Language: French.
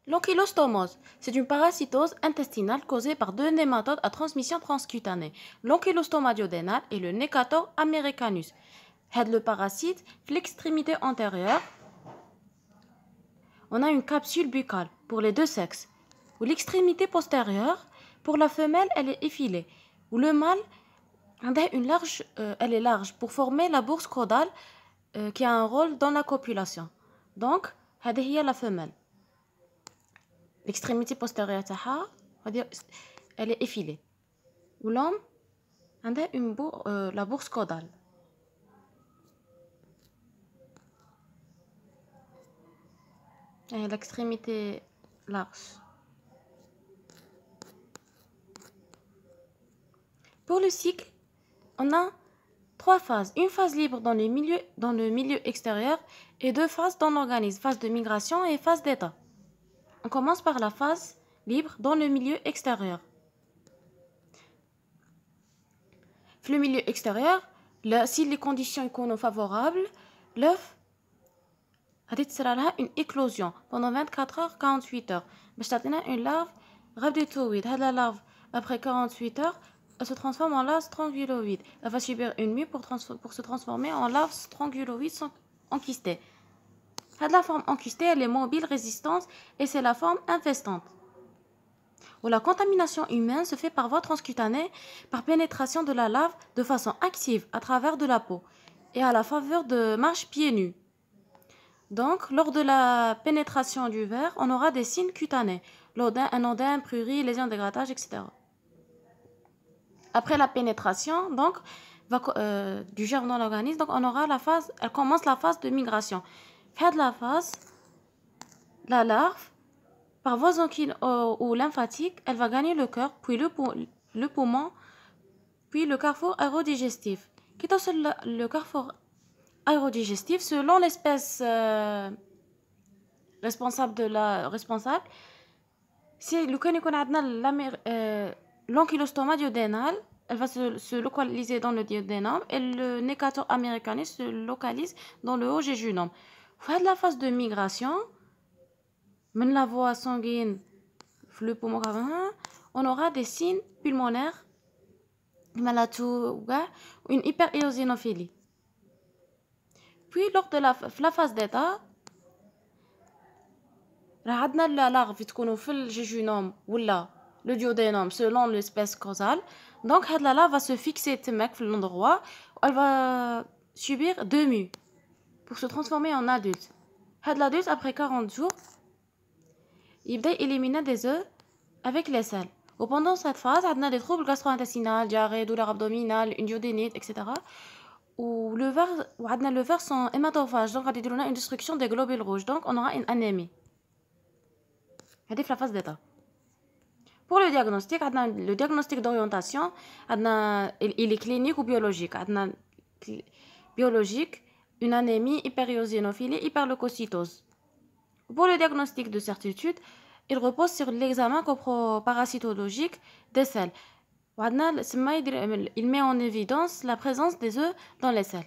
L'ankylostomose, c'est une parasitose intestinale causée par deux nématodes à transmission transcutanée, l'ankylostoma duodénal et le Necator americanus. Le parasite, l'extrémité antérieure, on a une capsule buccale pour les deux sexes. Ou l'extrémité postérieure, pour la femelle, elle est effilée. Ou le mâle, elle est large pour former la bourse caudale qui a un rôle dans la copulation. Donc, هذه هي la femelle. L'extrémité postérieure, elle est effilée. Ou l'homme, la bourse caudale. Et l'extrémité large. Pour le cycle, on a trois phases. Une phase libre dans le milieu extérieur et deux phases dans l'organisme, phase de migration et phase d'état. On commence par la phase libre dans le milieu extérieur. Le milieu extérieur, si les conditions sont favorables, l'œuf a une éclosion pendant 24 heures, 48 heures. Une larve rhabditoïde. La larve, après 48 heures, elle se transforme en larve strongyloïde. Elle va subir une mue pour se transformer en larve strongyloïde enquistée. La forme enquistée, elle est mobile, résistante et c'est la forme infestante. Où la contamination humaine se fait par voie transcutanée, par pénétration de la larve de façon active à travers de la peau et à la faveur de marches pieds nus. Donc, lors de la pénétration du ver, on aura des signes cutanés, un odème, prurit, lésions de grattage, etc. Après la pénétration, donc, du germe dans l'organisme, donc on aura elle commence la phase de migration. Fin de la phase, la larve, par voie zonquine ou lymphatique, elle va gagner le cœur, puis le poumon, puis le carrefour aérodigestif. Qui est le carrefour aérodigestif selon l'espèce responsable. Si l'ankylostoma duodénal, elle va se localiser dans le duodénum et le Necator americanus se localise dans le haut jéjunum. Fin de la phase de migration, من la voie sanguine, le poumon, on aura des signes pulmonaires, une hyperéosinophilie. Puis, lors de la phase d'état, la larve تكون في الجيجونوم ولا le duodénum selon l'espèce causale. Donc, la larve va se fixer dans l'endroit où elle va subir deux mues pour se transformer en adulte. L'adulte, après 40 jours, il va éliminer des œufs avec les selles. Et pendant cette phase, on a des troubles gastro-intestinaux, diarrhée, douleur abdominale, une duodénite, etc. Ou le ver sont hématophages, donc on a une destruction des globules rouges, donc on aura une anémie. C'est la phase d'état. Pour le diagnostic d'orientation, il est clinique ou biologique. Biologique, une anémie, hyperéosinophilie, hyperleucocytose. Pour le diagnostic de certitude, il repose sur l'examen coproparasitologique des selles. Il met en évidence la présence des œufs dans les selles.